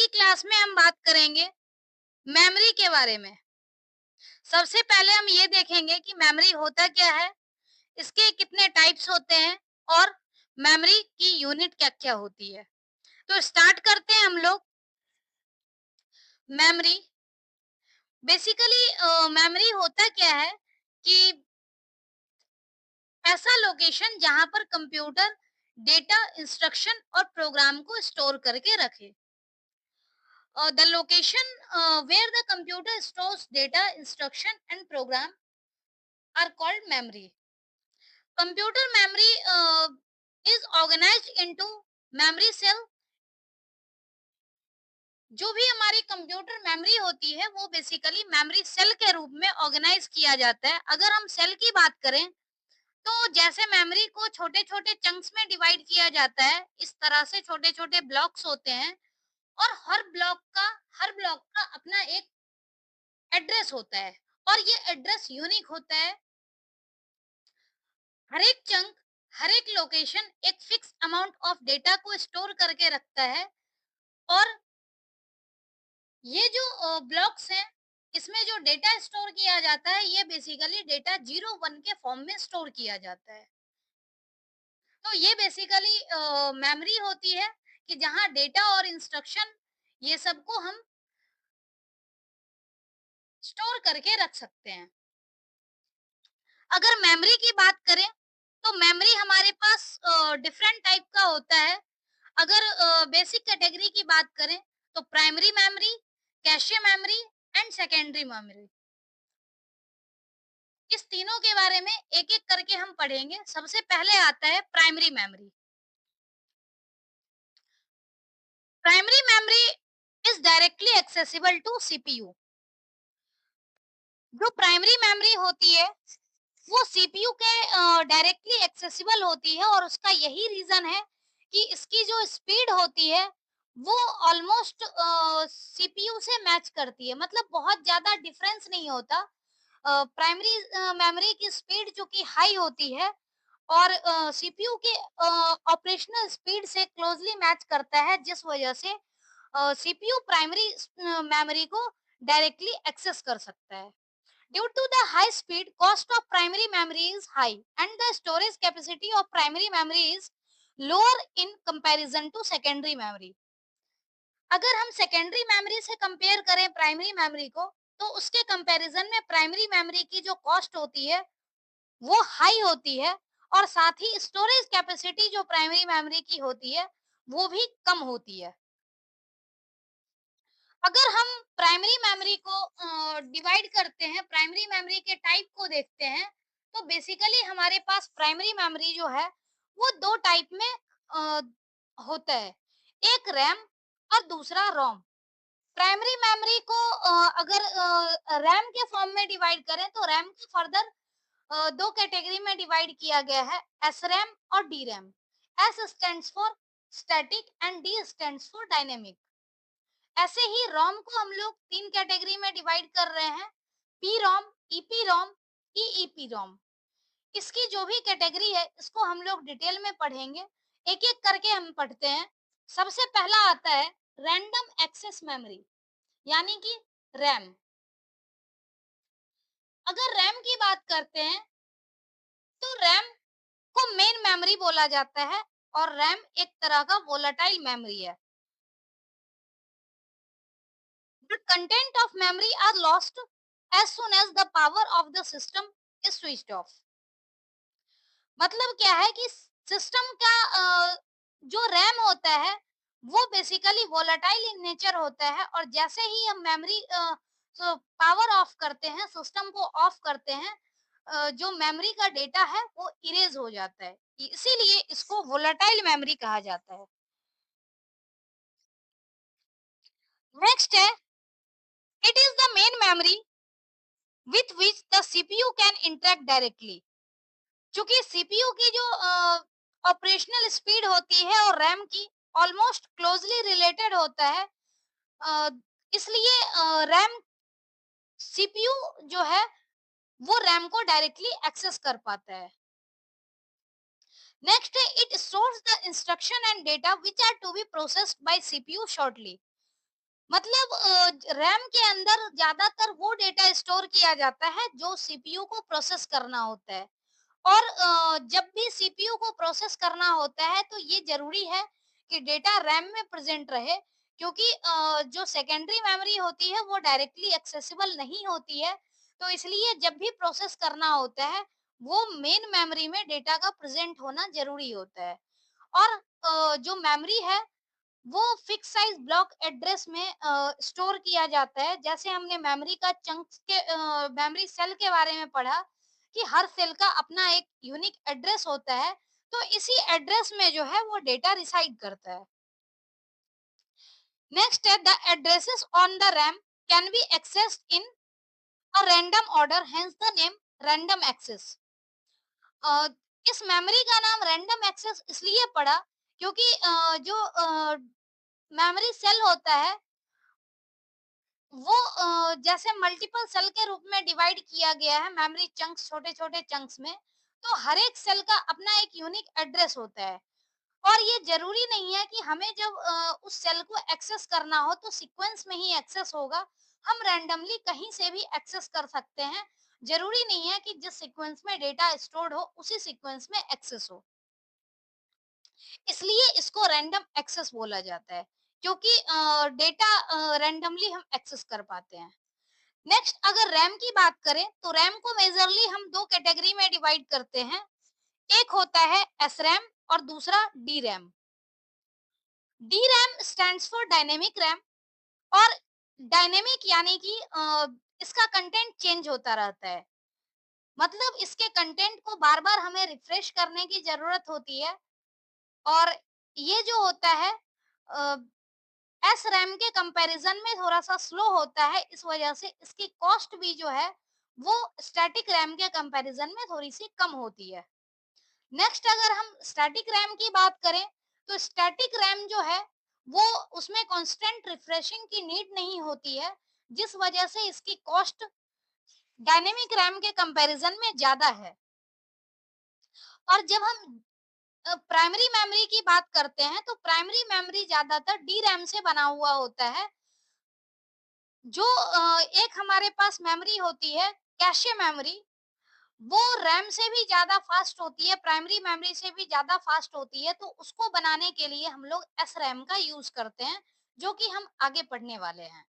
Class में हम बात करेंगे मेमोरी के बारे में। सबसे पहले हम ये देखेंगे कि मेमोरी होता क्या है, इसके कितने टाइप्स होते हैं और मेमोरी की यूनिट क्या-क्या होती है। तो स्टार्ट करते हैं हम लोग। मेमोरी बेसिकली मेमोरी होता क्या है कि ऐसा लोकेशन जहां पर कंप्यूटर डेटा, इंस्ट्रक्शन और प्रोग्राम को स्टोर करके रखे। The location where the computer stores data, instruction and program are called memory. Computer memory is organized into memory cell. जो भी हमारी कंप्यूटर मेमोरी होती है वो बेसिकली मेमोरी सेल के रूप में ऑर्गेनाइज किया जाता है। अगर हम सेल की बात करें तो जैसे मेमोरी को छोटे छोटे चंक्स में डिवाइड किया जाता है, इस तरह से छोटे छोटे ब्लॉक्स होते हैं और हर ब्लॉक का अपना एक एड्रेस होता है और ये एड्रेस यूनिक होता है। हर एक चंक, हर एक लोकेशन एक फिक्स अमाउंट ऑफ डेटा को स्टोर करके रखता है और ये जो ब्लॉक्स हैं, इसमें जो डेटा स्टोर किया जाता है ये बेसिकली डेटा 0 1 के फॉर्म में स्टोर किया जाता है। तो ये बेसिकली मेमोरी होती है कि जहाँ डेटा और इंस्ट्रक्शन ये सबको हम स्टोर करके रख सकते हैं। अगर मेमोरी की बात करें तो मेमोरी हमारे पास डिफरेंट टाइप का होता है। अगर बेसिक कैटेगरी की बात करें तो primary memory, cache memory and secondary memory. इस तीनों के बारे में एक-एक करके हम पढ़ेंगे। सबसे पहले आता है primary memory. Primary memory is directly accessible to CPU. जो प्राइमरी मेमोरी होती है वो सीपीयू के डायरेक्टली एक्सेसिबल होती है और उसका यही रीजन है कि इसकी जो स्पीड होती है वो ऑलमोस्ट सीपीयू से मैच करती है, मतलब बहुत ज्यादा डिफरेंस नहीं होता। प्राइमरी मेमोरी की स्पीड जो कि हाई होती है और सीपीयू के ऑपरेशनल स्पीड से क्लोजली मैच करता है, जिस वजह से सीपीयू प्राइमरी मेमोरी को डायरेक्टली एक्सेस कर सकता है। Due to the high speed, cost of primary memory is high and the storage capacity of primary memory is lower in comparison to secondary memory. अगर हम सेकेंडरी मेमोरी से compare करें primary memory को, तो उसके कंपैरिजन में primary memory की जो कॉस्ट होती है वो हाई होती है और साथ ही स्टोरेज कैपेसिटी जो प्राइमरी मेमोरी की होती है वो भी कम होती है। अगर हम प्राइमरी मेमोरी को डिवाइड करते हैं, प्राइमरी मेमोरी के टाइप को देखते हैं, तो बेसिकली हमारे पास प्राइमरी मेमोरी जो है वो दो टाइप में अ, होता है, एक रैम और दूसरा रोम। प्राइमरी मेमोरी को अगर रैम के फॉर्म में डिवाइड करें तो रैम को फर्दर दो कैटेगरी में डिवाइड किया गया है, एस रैम और D RAM. S stands for static and D stands for dynamic. ऐसे ही रोम को हम लोग तीन कैटेगरी में डिवाइड कर रहे हैं, पी रोम, ईपी रोम, ईईपी रोम। इसकी जो भी कैटेगरी है इसको हम लोग डिटेल में पढ़ेंगे, एक एक करके हम पढ़ते हैं। सबसे पहला आता है रैंडम एक्सेस मेमोरी, यानी कि रैम। अगर रैम की बात करते हैं तो रैम को मेन मेमोरी बोला जाता है और रैम एक तरह का वोलेटाइल मेमोरी है। The content of memory are lost as soon as the power of the system is switched off. मतलब क्या है कि सिस्टम का जो रैम होता है वो बेसिकली वोलेटाइल इन नेचर होता है और जैसे ही हम मेमोरी पावर ऑफ करते हैं, सिस्टम को ऑफ करते हैं, जो मेमोरी का डेटा है वो इरेज हो जाता है, इसीलिए इसको वोलेटाइल मेमोरी कहा जाता है। नेक्स्ट है, it is the main memory with which the CPU can interact directly. चूंकि सीपीयू की जो ऑपरेशनल स्पीड होती है और रैम की ऑलमोस्ट क्लोजली रिलेटेड होता है, अ, इसलिए रैम सीपीयू जो है वो रैम को डायरेक्टली एक्सेस कर पाता है। नेक्स्ट है, it stores the instruction and data which are to be processed by CPU shortly. मतलब रैम के अंदर ज्यादातर वो डेटा स्टोर किया जाता है जो सीपीयू को प्रोसेस करना होता है। और जब भी सीपीयू को प्रोसेस करना होता है तो ये जरूरी है कि डेटा रैम में प्रेजेंट रहे, क्योंकि जो सेकेंडरी मेमोरी होती है वो डायरेक्टली एक्सेसिबल नहीं होती है। तो इसलिए जब भी प्रोसेस करना होता है वो मेन मेमोरी में डेटा का प्रेजेंट होना जरूरी होता है। और जो मेमोरी है वो फिक्स साइज ब्लॉक एड्रेस में स्टोर किया जाता है। जैसे हमने मेमोरी का चंक्स के मेमोरी सेल के बारे में पढ़ा कि हर सेल का अपना एक यूनिक एड्रेस होता है, तो इसी एड्रेस में जो है वो डेटा रिसाइड करता है। नेक्स्ट है the addresses on the RAM can be accessed in a random order, hence the name random access. इस मेमोरी का नाम रैंडम एक्सेस इसलिए पड़ा क्योंकि जो मेमोरी सेल होता है वो जैसे मल्टीपल सेल के रूप में डिवाइड किया गया है मेमोरी चंक्स, छोटे छोटे चंक्स में। तो हर एक सेल का अपना एक यूनिक एड्रेस होता है। और ये जरूरी नहीं है कि हमें जब उस सेल को एक्सेस करना हो तो सीक्वेंस में ही एक्सेस होगा। हम रैंडमली कहीं से भी एक्सेस कर सकते हैं। जरूरी नहीं है कि जिस सीक्वेंस में डेटा स्टोर्ड हो उसी सीक्वेंस में एक्सेस हो। इसलिए इसको रैंडम एक्सेस बोला जाता है, क्योंकि डेटा रैंडमली हम एक्सेस कर पाते हैं। नेक्स्ट अगर रैम की बात करें तो रैम को मेजरली हम दो कैटेगरी में डिवाइड करते हैं। एक होता है एस रैम और दूसरा D RAM. D RAM stands for dynamic RAM. और डायनेमिक यानी कि इसका कंटेंट चेंज होता रहता है। मतलब इसके कंटेंट को बार बार हमें रिफ्रेश करने की जरूरत होती है। और ये जो होता है एस रैम के कंपैरिजन में थोड़ा सा स्लो होता है, इस वजह से इसकी कॉस्ट भी जो है वो स्टैटिक रैम के कंपैरिजन में थोड़ी सी कम होती है। नेक्स्ट अगर हम स्टैटिक रैम की बात करें तो स्टैटिक रैम जो है वो उसमें कांस्टेंट रिफ्रेशिंग की नीड नहीं होती है, जिस वजह से इसकी कॉस्ट डायनेमिक रैम के कंपैरिजन में ज्यादा है। और जब हम प्राइमरी मेमोरी की बात करते हैं तो प्राइमरी मेमोरी ज्यादातर डी रैम से बना हुआ होता है। जो एक हमारे पास मेमोरी होती है कैशे मेमोरी, वो रैम से भी ज्यादा फास्ट होती है, प्राइमरी मेमोरी से भी ज्यादा फास्ट होती है। तो उसको बनाने के लिए हम लोग एस रैम का यूज करते हैं, जो कि हम आगे पढ़ने वाले हैं।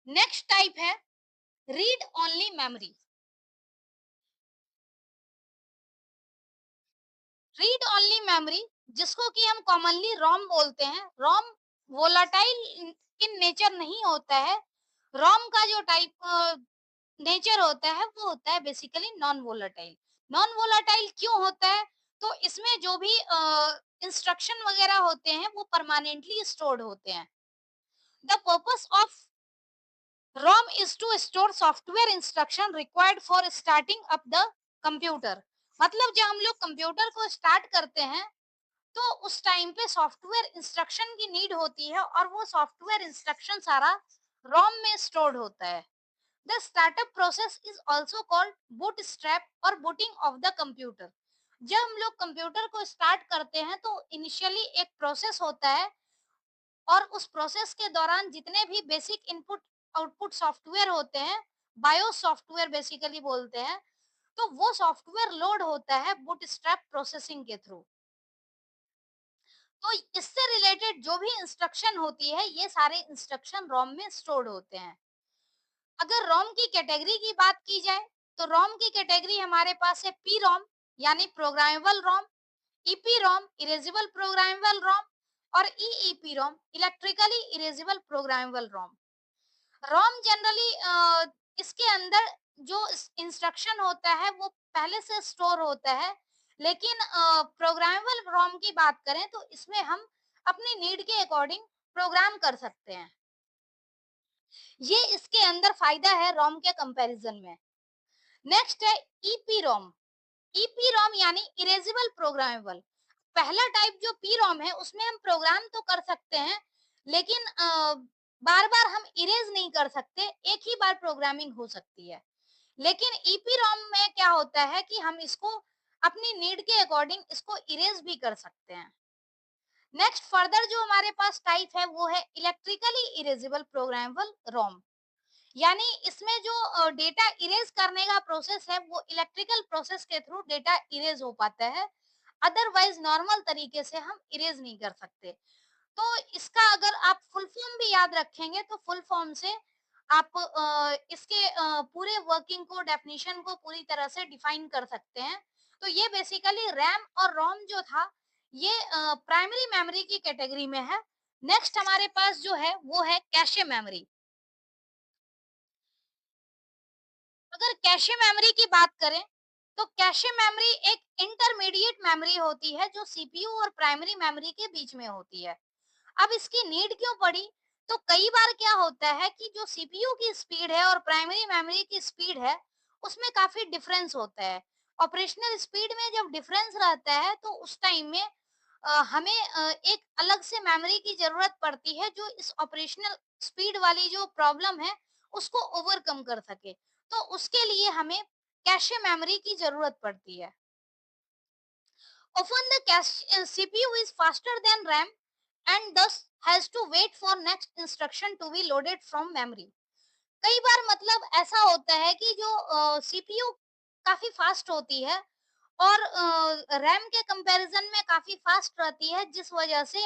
नेक्स्ट टाइप है read only memory. Read only memory जिसको कि हम कॉमनली रोम बोलते हैं। रोम वोलाटाइल इन नेचर नहीं होता है। रोम का जो टाइप नेचर होता है वो होता है basically non volatile. Non volatile क्यों होता है? तो इसमें जो भी इंस्ट्रक्शन वगैरह होते हैं वो परमानेंटली स्टोर्ड होते हैं। The purpose of ROM is to store software instruction required for starting up the computer. मतलब जब हम लोग कंप्यूटर को स्टार्ट करते हैं तो उस टाइम पे सॉफ्टवेयर इंस्ट्रक्शन की नीड होती है और वो सॉफ्टवेयर इंस्ट्रक्शन सारा रोम में स्टोर्ड होता है। The startup process is also called bootstrap और booting of the computer। जब हम लोग कंप्यूटर को स्टार्ट करते हैं तो इनिशियली एक प्रोसेस होता है और उस प्रोसेस के दौरान जितने भी बेसिक इनपुट आउटपुट सॉफ्टवेयर होते हैं, बायोस सॉफ्टवेयर बेसिकली बोलते हैं, तो वो सॉफ्टवेयर लोड होता है बूटस्ट्रैप प्रोसेसिंग के थ्रू। तो इससे रिलेटेड जो भी इंस्ट्रक्शन होती है ये सारे इंस्ट्रक्शन रोम में स्टोर्ड होते हैं। अगर रोम की कैटेगरी की बात की जाए तो रोम की कैटेगरी हमारे पास है पी रोम यानी प्रोग्रामेबल रोम, ईपी रोम इरेजेबल प्रोग्रामेबल रोम और ईईपी रोम इलेक्ट्रिकली इरेजेबल प्रोग्रामेबल रोम। रोम जनरली इसके अंदर जो इंस्ट्रक्शन होता है वो पहले से स्टोर होता है। लेकिन प्रोग्रामेबल रोम की बात करें तो इसमें हम अपनी नीड के अकॉर्डिंग प्रोग्राम कर सकते हैं। ये इसके अंदर फायदा है रोम के कंपैरिजन में। नेक्स्ट है ईपी रोम। ईपी रोम यानी इरेजेबल प्रोग्रामेबल। पहला टाइप जो पी रोम है उसमें हम प्रोग्राम तो कर सकते हैं, लेकिन बार बार हम इरेज नहीं कर सकते, एक ही बार प्रोग्रामिंग हो सकती है। लेकिन ईपी रोम में क्या होता है कि हम इसको अपनी नीड के अकॉर्डिंग इसको इरेज भी कर सकते हैं। नेक्स्ट फर्दर जो हमारे पास टाइप है वो है इलेक्ट्रिकली इरेजेबल प्रोग्रामेबल रोम। यानी इसमें जो डेटा इरेज करने का प्रोसेस है वो इलेक्ट्रिकल प्रोसेस के थ्रू डेटा इरेज हो पाता है, अदरवाइज नॉर्मल तरीके से हम इरेज नहीं कर सकते। तो इसका अगर आप फुल फॉर्म भी याद रखेंगे तो फुल फॉर्म से आप इसके पूरे वर्किंग को, डेफिनेशन को पूरी तरह से डिफाइन कर सकते हैं। तो ये बेसिकली रैम और रोम जो था ये प्राइमरी मेमोरी की कैटेगरी में है। नेक्स्ट हमारे पास जो है वो है कैशे मेमोरी। अगर कैशे मेमोरी की बात करें तो कैशे मेमोरी एक इंटरमीडिएट मेमोरी होती है जो सीपीयू और प्राइमरी मेमोरी के बीच में होती है। अब इसकी नीड क्यों पड़ी? तो कई बार क्या होता है कि जो सीपीयू की स्पीड है और प्राइमरी मेमोरी की स्पीड है उसमें काफी डिफरेंस होता है। ऑपरेशनल स्पीड में जब डिफरेंस रहता है तो उस टाइम में हमें एक अलग से मेमोरी की जरूरत पड़ती है जो इस ऑपरेशनल स्पीड वाली जो प्रॉब्लम है उसको ओवरकम कर सके। तो उसके लिए हमें कैशे मेमोरी की जरूरत पड़ती है। Often the cache CPU is faster than RAM and thus has to wait for next instruction to be loaded from memory. कई बार मतलब ऐसा होता है कि जो सीपीयू काफी फास्ट होती है और रैम के कंपैरिजन में काफी फास्ट रहती है, जिस वजह से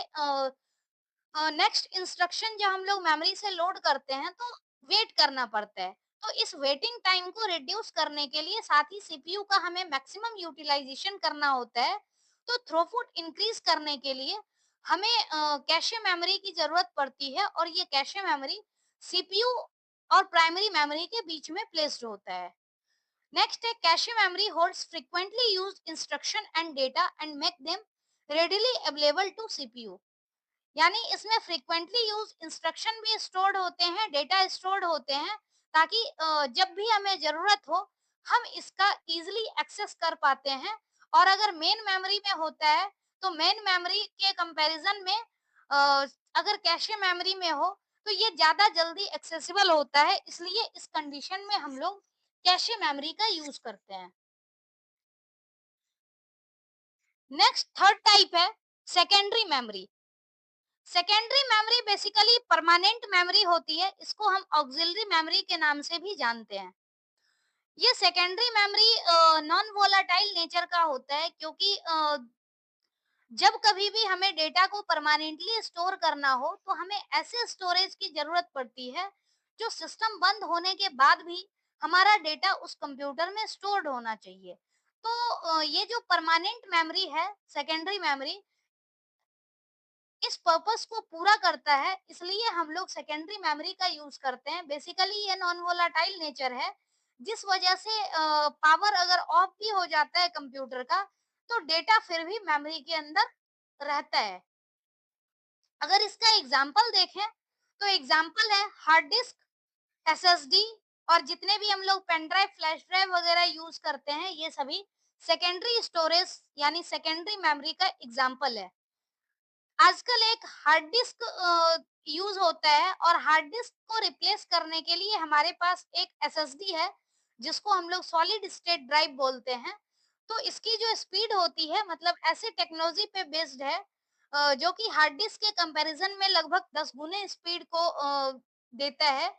नेक्स्ट इंस्ट्रक्शन जब हम लोग मेमोरी से लोड करते हैं तो वेट करना पड़ता है। तो इस वेटिंग टाइम को रिड्यूस करने के लिए साथ ही सीपीयू का हमें मैक्सिमम यूटिलाइजेशन करना होता है। तो थ्रूपुट इंक्रीज करने के लिए हमें कैशे मेमोरी की जरूरत पड़ती है और ये कैशे मेमोरी सीपीयू और प्राइमरी मेमोरी के बीच में प्लेस्ड होता है। नेक्स्ट है cache memory holds frequently used instruction and data and make them readily available to CPU. यानी इसमें फ्रीक्वेंटली यूज इंस्ट्रक्शन भी स्टोर्ड होते हैं, डेटा स्टोर्ड होते हैं, ताकि जब भी हमें जरूरत हो हम इसका इजीली एक्सेस कर पाते हैं। और अगर मेन मेमोरी में होता है तो मेन मेमोरी के कंपैरिजन में अगर कैशे मेमोरी में हो तो ये ज्यादा जल्दी एक्सेसिबल होता है, इसलिए इस कंडीशन में हम लोग कैशे मेमोरी का यूज करते हैं। नेक्स्ट थर्ड टाइप है secondary memory. Secondary memory basically permanent memory होती है, इसको हम ऑक्सिलरी मेमोरी के नाम से भी जानते हैं। ये secondary memory non volatile nature का होता है, क्योंकि जब कभी भी हमें डेटा को परमानेंटली स्टोर करना हो तो हमें ऐसे स्टोरेज की जरूरत पड़ती है जो सिस्टम बंद होने के बाद भी हमारा डेटा उस कंप्यूटर में स्टोर्ड होना चाहिए। तो ये जो परमानेंट मेमोरी है सेकेंडरी मेमोरी इस पर्पस को पूरा करता है, इसलिए हम लोग सेकेंडरी मेमोरी का यूज करते हैं। बेसिकली ये नॉन वोलाटाइल नेचर है, जिस वजह से पावर अगर ऑफ भी हो जाता है कंप्यूटर का तो डेटा फिर भी मेमोरी के अंदर रहता है। अगर इसका एग्जाम्पल देखें तो एग्जाम्पल है हार्ड डिस्क, एसएसडी और जितने भी हम लोग पेन ड्राइव, फ्लैश ड्राइव वगैरह यूज करते हैं ये सभी सेकेंडरी स्टोरेज यानी सेकेंडरी मेमोरी का एग्जाम्पल है। आजकल एक हार्ड डिस्क यूज होता है और हार्ड डिस्क को रिप्लेस करने के लिए हमारे पास एक एसएसडी है जिसको हम लोग सॉलिड स्टेट ड्राइव बोलते हैं। तो इसकी जो स्पीड होती है मतलब ऐसे टेक्नोलॉजी पे बेस्ड है जो कि हार्ड डिस्क के कंपैरिजन में लगभग 10 गुने स्पीड को देता है।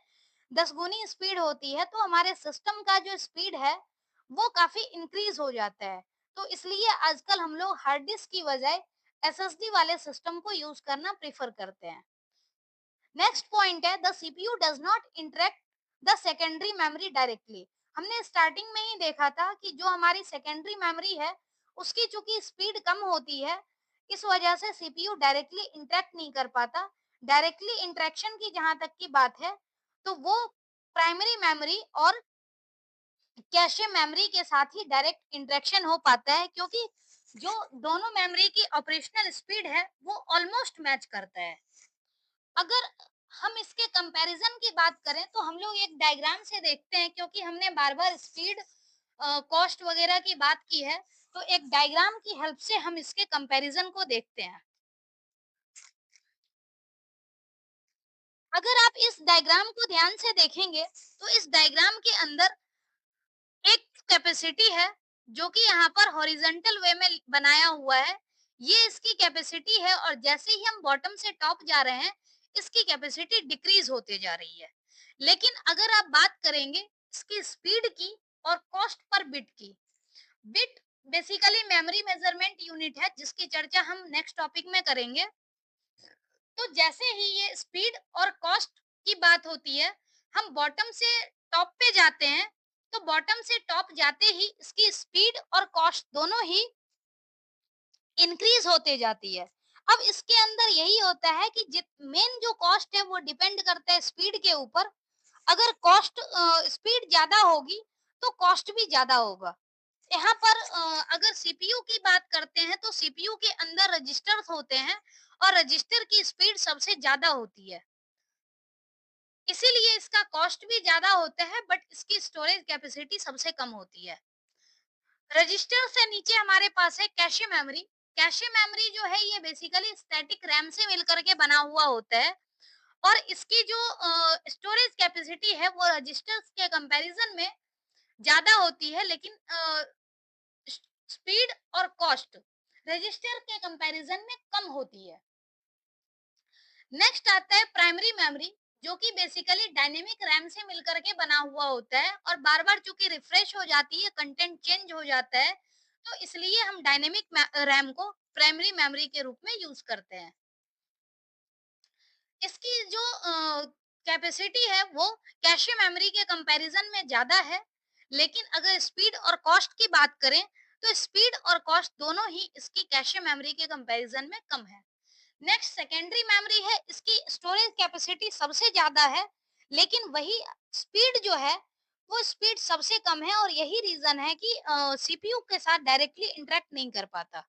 10 गुनी स्पीड होती है तो हमारे सिस्टम का जो स्पीड है वो काफी इंक्रीज हो जाता है। तो इसलिए आजकल हम लोग हार्ड डिस्क की बजाय एसएसडी वाले सिस्टम को यूज करना प्रेफर करते हैं। नेक्स्ट पॉइंट है the CPU does not interact the secondary memory directly. हमने स्टार्टिंग में ही देखा था कि जो हमारी सेकेंडरी मेमोरी है उसकी चूंकि स्पीड कम होती है, इस वजह से सीपीयू डायरेक्टली इंटरेक्ट नहीं कर पाता। डायरेक्टली इंटरेक्शन की जहां तक की बात है तो वो प्राइमरी मेमोरी और कैशे मेमोरी के साथ ही डायरेक्ट इंटरेक्शन हो पाता है, क्योंकि जो दोनों मेमोरी की ऑपरेशनल स्पीड है वो ऑलमोस्ट मैच करता है। अगर हम इसके कंपैरिजन की बात करें तो हम लोग एक डायग्राम से देखते हैं, क्योंकि हमने बार बार स्पीड कॉस्ट वगैरह की बात की है तो एक डायग्राम की हेल्प से हम इसके कंपैरिजन को देखते हैं। अगर आप इस डायग्राम को ध्यान से देखेंगे तो इस डायग्राम के अंदर एक कैपेसिटी है जो कि यहाँ पर हॉरिजॉन्टल वे में बनाया हुआ है। ये इसकी कैपेसिटी है और जैसे ही हम बॉटम से टॉप जा रहे हैं, इसकी कैपेसिटी डिक्रीज होते जा रही है। लेकिन अगर आप बात करेंगे इसकी स्पीड की और कॉस्ट पर बिट की, bit basically memory measurement unit है जिसकी चर्चा हम नेक्स्ट टॉपिक में करेंगे। तो जैसे ही ये स्पीड और कॉस्ट की बात होती है, हम बॉटम से टॉप पे जाते हैं, तो बॉटम से टॉप जाते ही इसकी स्पीड और कॉस्ट दोनों ही इंक्रीज होते जाती है। अब इसके अंदर यही होता है कि जित मेन जो कॉस्ट है वो डिपेंड करता है स्पीड के ऊपर। अगर कॉस्ट स्पीड ज्यादा होगी तो कॉस्ट भी ज्यादा होगा। यहाँ पर अगर सीपीयू की बात करते हैं तो सीपीयू के अंदर रजिस्टर्स होते हैं और रजिस्टर की स्पीड सबसे ज्यादा होती है, इसीलिए इसका कॉस्ट भी ज्यादा होता है बट इसकी स्टोरेज कैपेसिटी सबसे कम होती है। रजिस्टर से नीचे हमारे पास है कैशे मेमोरी। कैशे मेमोरी जो है ये बेसिकली स्टैटिक रैम से मिलकर के बना हुआ होता है और इसकी जो स्टोरेज कैपेसिटी है वो रजिस्टर्स के कंपैरिजन में ज्यादा होती है, लेकिन स्पीड और कॉस्ट रजिस्टर के कंपैरिजन में कम होती है। नेक्स्ट आता है प्राइमरी मेमोरी, जो कि बेसिकली डायनेमिक रैम से मिलकर के बना हुआ होता है और बार बार चूंकि रिफ्रेश हो जाती है, कंटेंट चेंज हो जाता है, तो इसलिए हम डायनेमिक रैम को प्राइमरी मेमोरी के रूप में यूज करते हैं। इसकी जो कैपेसिटी है वो कैशे मेमोरी के कंपैरिजन में ज्यादा है, लेकिन अगर स्पीड और कॉस्ट की बात करें तो स्पीड और कॉस्ट दोनों ही इसकी कैशे मेमोरी के कंपैरिजन में कम है। नेक्स्ट सेकेंडरी मेमोरी है, इसकी स्टोरेज कैपेसिटी सबसे ज्यादा है, लेकिन वही स्पीड जो है वो स्पीड सबसे कम है और यही रीजन है कि सीपीयू के साथ डायरेक्टली इंटरेक्ट नहीं कर पाता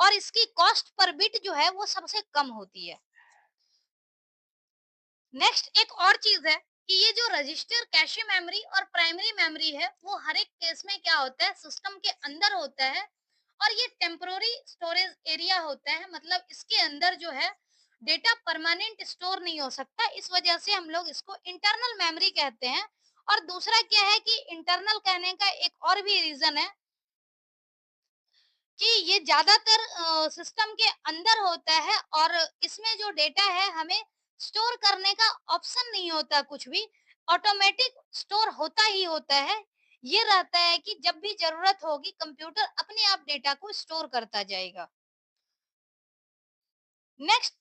और इसकी कॉस्ट पर बिट जो है वो सबसे कम होती है। नेक्स्ट एक और चीज है कि ये जो रजिस्टर कैशे मेमोरी और प्राइमरी मेमोरी है वो हर एक केस में क्या होता है, सिस्टम के अंदर होता है और ये टेम्पररी स्टोरेज एरिया होता है, मतलब इसके अंदर जो है डेटा परमानेंट स्टोर नहीं हो सकता, इस वजह से हम लोग इसको इंटरनल मेमोरी कहते हैं। और दूसरा क्या है कि इंटरनल कहने का एक और भी रीजन है कि ये ज्यादातर सिस्टम के अंदर होता है और इसमें जो डेटा है हमें स्टोर करने का ऑप्शन नहीं होता, कुछ भी ऑटोमेटिक स्टोर होता ही होता है। ये रहता है कि जब भी जरूरत होगी कंप्यूटर अपने आप डेटा को स्टोर करता जाएगा। नेक्स्ट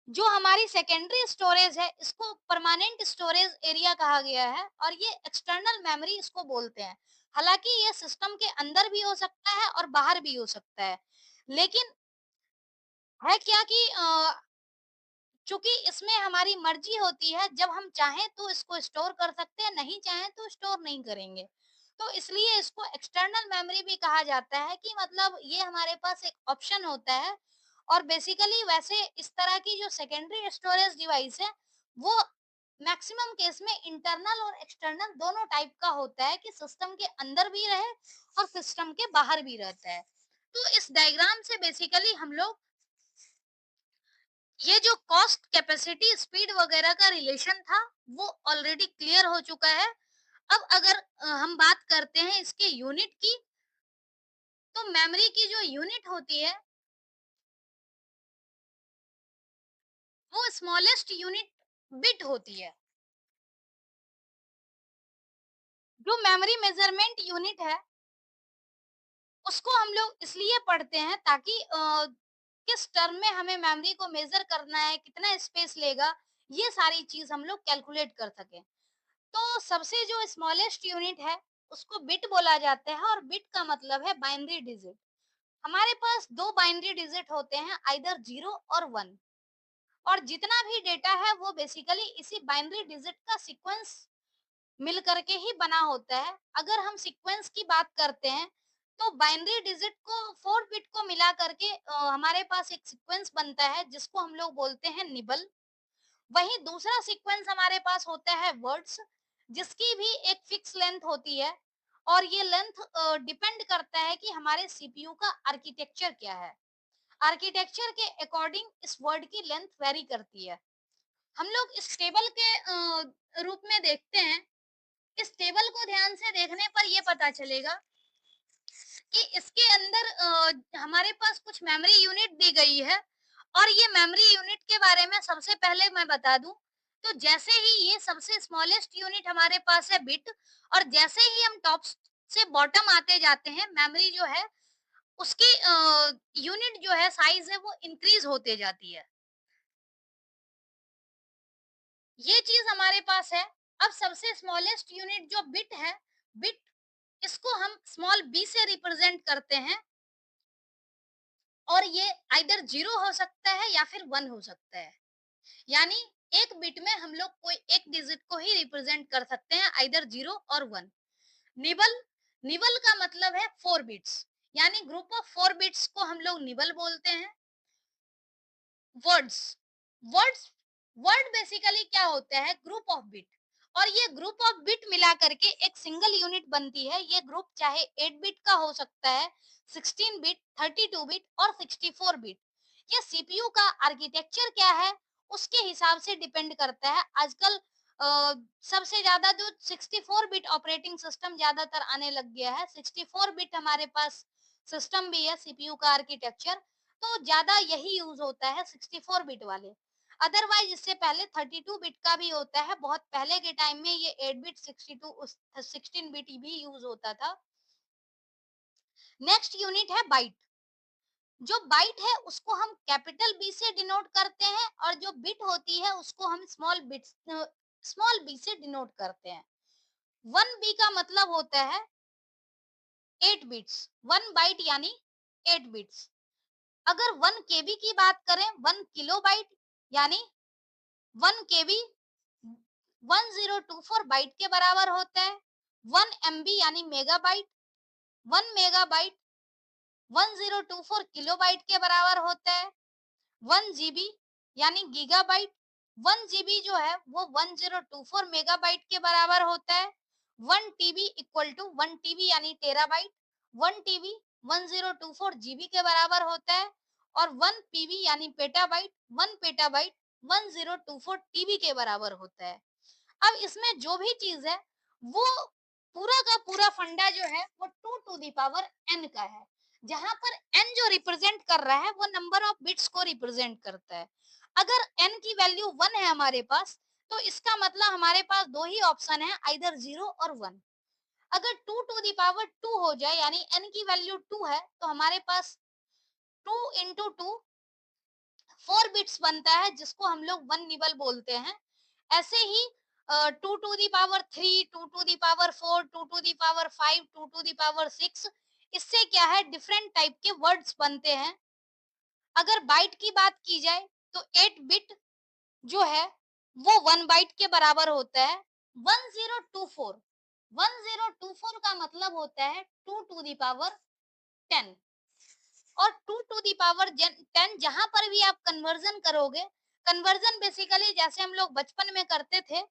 जो हमारी सेकेंडरी स्टोरेज है इसको परमानेंट स्टोरेज एरिया कहा गया है और ये एक्सटर्नल मेमोरी इसको बोलते हैं। हालांकि ये सिस्टम के अंदर भी हो सकता है और बाहर भी हो सकता है, लेकिन है क्या कि चूंकि इसमें हमारी मर्जी होती है, जब हम चाहें तो इसको स्टोर कर सकते हैं, नहीं चाहें तो स्टोर नहीं करेंगे। तो इसलिए इसको एक्सटर्नल मेमोरी भी कहा जाता है कि मतलब ये हमारे पास एक ऑप्शन होता है। और बेसिकली वैसे इस तरह की जो सेकेंडरी स्टोरेज डिवाइस है वो मैक्सिमम केस में इंटरनल और एक्सटर्नल दोनों टाइप का होता है कि सिस्टम के अंदर भी रहे और सिस्टम के बाहर भी रहता है। तो इस डायग्राम से बेसिकली हम लोग ये जो कॉस्ट कैपेसिटी स्पीड वगैरह का रिलेशन था वो ऑलरेडी क्लियर हो चुका है। अब अगर हम बात करते हैं इसके यूनिट की, तो मेमोरी की जो यूनिट होती है वो स्मॉलेस्ट यूनिट बिट होती है। जो मेमोरी मेजरमेंट यूनिट है उसको हम लोग इसलिए पढ़ते हैं ताकि किस टर्म में हमें मेमोरी को मेजर करना है, कितना स्पेस लेगा, ये सारी चीज हम लोग कैलकुलेट कर सकें। तो सबसे जो स्मॉलेस्ट यूनिट है उसको बिट बोला जाता है और बिट का मतलब है बाइनरी डिजिट। हमारे पास दो बाइनरी डिजिट होते हैं, आइदर 0 और 1, और जितना भी डेटा है वो बेसिकली इसी बाइनरी डिजिट का सीक्वेंस मिल करके ही बना होता है। अगर हम सीक्वेंस की बात करते हैं तो बाइनरी डिजिट को 4 बिट को मिला करके हमारे पास एक सीक्वेंस बनता है जिसको हम लोग बोलते हैं निबल। वहीं दूसरा सीक्वेंस हमारे पास होता है वर्ड्स, जिसकी भी एक फिक्स लेंथ होती है और ये लेंथ डिपेंड करता है कि हमारे सीपीयू का आर्किटेक्चर क्या है। आर्किटेक्चर के अकॉर्डिंग इस वर्ड की लेंथ वेरी करती है। हम लोग इस टेबल के रूप में देखते हैं। इस टेबल को ध्यान से देखने पर यह पता चलेगा कि इसके अंदर हमारे पास कुछ मेमोरी यूनिट दी गई है और ये मेमोरी यूनिट के बारे में सबसे पहले मैं बता दूं, तो जैसे ही ये सबसे स्मॉलेस्ट यूनिट हमारे पास है बिट, और जैसे ही हम टॉप से बॉटम आते जाते हैं, मेमोरी जो है उसकी यूनिट जो है साइज है वो इंक्रीज होते जाती है। ये चीज हमारे पास है। अब सबसे स्मॉलेस्ट यूनिट जो बिट है, बिट, इसको हम स्मॉल बी से रिप्रेजेंट करते हैं, और ये आइदर 0 हो सकता है या फिर 1 हो सकता है। यानी एक बिट में हम लोग कोई एक डिजिट को ही रिप्रेजेंट कर सकते हैं, आइदर 0 और 1। निबल, निबल का मतलब है 4 बिट्स, यानी ग्रुप ऑफ 4 बिट्स को हम लोग निबल बोलते हैं। वर्ड्स, वर्ड्स, वर्ड बेसिकली क्या होता है, ग्रुप ऑफ बिट, और ये ग्रुप ऑफ बिट मिला करके एक सिंगल यूनिट बनती है। ये ग्रुप चाहे 8 बिट का हो सकता है, 16 बिट, 32 बिट और 64 बिट। ये सीपीयू का आर्किटेक्चर क्या है उसके हिसाब से डिपेंड करता है। आजकल सबसे ज्यादा जो 64 बिट ऑपरेटिंग सिस्टम ज्यादातर आने लग गया है। 64 बिट हमारे पास सिस्टम भी है सीपीयू का आर्किटेक्चर, तो ज्यादा यही यूज होता है 64 बिट वाले। अदरवाइज इससे पहले 32 बिट का भी होता है, बहुत पहले के टाइम में ये 8 बिट, 62, 16 बिट भी यूज होता था। नेक्स्ट यूनिट है बाइट। जो बाइट है उसको हम कैपिटल बी से डिनोट करते हैं, और जो बिट होती है उसको हम स्मॉल बी से डिनोट करते हैं। 1 बी का मतलब होता है 8 बिट्स, 1 बाइट यानी 8 बिट्स। अगर 1 केबी की बात करें, 1 किलोबाइट यानी 1 केबी 1024 बाइट के बराबर होता है। 1 एमबी यानी मेगाबाइट, 1 मेगाबाइट 1024 किलोबाइट के बराबर होता है। 1 जीबी यानी गीगाबाइट, 1 जीबी जो है वो 1024 मेगाबाइट के बराबर होता है। 1 टीबी इक्वल टू 1 टीबी यानी टेराबाइट, 1 टीबी 1024 जीबी के बराबर होता है। और 1 पीबी यानी पेटाबाइट, 1 पेटाबाइट 1024 टीबी के बराबर होता है। अब इसमें जो भी चीज है वो पूरा का पूरा फंडा जो है वो 2 टू दी पावर n का है, जहां पर n जो रिप्रेजेंट कर रहा है वो नंबर ऑफ बिट्स को रिप्रेजेंट करता है। अगर n की वैल्यू 1 है हमारे पास, तो इसका मतलब हमारे पास दो ही ऑप्शन है, आइदर 0 और 1। अगर 2 टू दी पावर 2 हो जाए यानी n की वैल्यू 2 है, तो हमारे पास 2 इंटू 2 4 बिट्स बनता है, जिसको हम लोग 1 निबल बोलते हैं। ऐसे ही 2 to the power 3, 2 to the power 4, 2 to the power 5, 2 to the power 6, इससे क्या है डिफरेंट टाइप के वर्ड्स बनते हैं। अगर बाइट की बात की जाए तो 8 बिट जो है वो 1 बाइट के बराबर होता है। 1024, 1024 का मतलब होता है 2 टू दी पावर 10, और 2 टू दी पावर 10 जहां पर भी आप कन्वर्जन करोगे, कन्वर्जन बेसिकली जैसे हम लोग बचपन में करते थे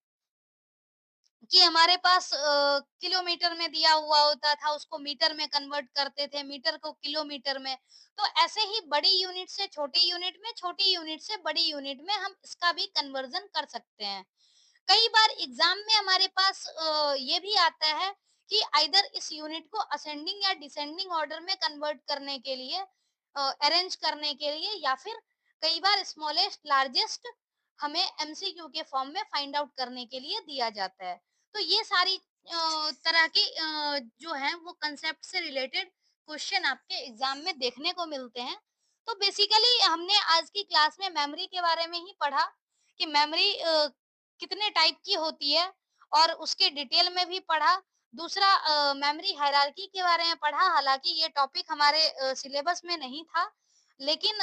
कि हमारे पास किलोमीटर में दिया हुआ होता था, उसको मीटर में कन्वर्ट करते थे, मीटर को किलोमीटर में। तो ऐसे ही बड़ी यूनिट से छोटी यूनिट में, छोटी यूनिट से बड़ी यूनिट में हम इसका भी कन्वर्जन कर सकते हैं। कई बार एग्जाम में हमारे पास ये भी आता है कि आइदर इस यूनिट को असेंडिंग या डिसेंडिंग ऑर्डर में कन्वर्ट करने के लिए, अरेंज करने के लिए, या फिर कई बार स्मॉलेस्ट लार्जेस्ट हमें एमसीक्यू के फॉर्म में फाइंड आउट करने के लिए दिया जाता है। तो ये सारी तरह के जो है वो कंसेप्ट से रिलेटेड क्वेश्चन आपके एग्जाम में देखने को मिलते हैं। तो बेसिकली हमने आज की क्लास में मेमोरी के बारे में ही पढ़ा कि मेमोरी कितने टाइप की होती है, और उसके डिटेल में भी पढ़ा। दूसरा मेमोरी हायरार्की के बारे में पढ़ा, हालांकि ये टॉपिक हमारे सिलेबस में नहीं था, लेकिन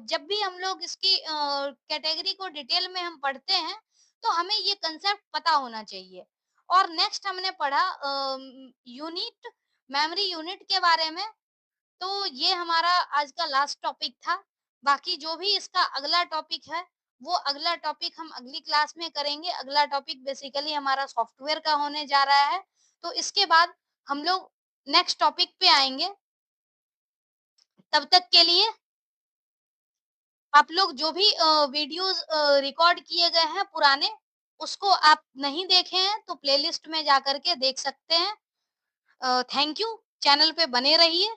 जब भी हम लोग इसकी कैटेगरी को डिटेल में हम पढ़ते हैं तो हमें ये कंसेप्ट पता होना चाहिए। और नेक्स्ट हमने पढ़ा यूनिट, मेमोरी यूनिट के बारे में। तो ये हमारा आज का लास्ट टॉपिक था। बाकी जो भी इसका अगला टॉपिक है वो अगला टॉपिक हम अगली क्लास में करेंगे। अगला टॉपिक बेसिकली हमारा सॉफ्टवेयर का होने जा रहा है। तो इसके बाद हम लोग नेक्स्ट टॉपिक पे आएंगे। तब तक के लिए आप लोग जो भी वीडियोस रिकॉर्ड किए गए हैं पुराने, उसको आप नहीं देखे हैं तो प्लेलिस्ट में जा करके देख सकते हैं। थैंक यू, चैनल पे बने रहिए।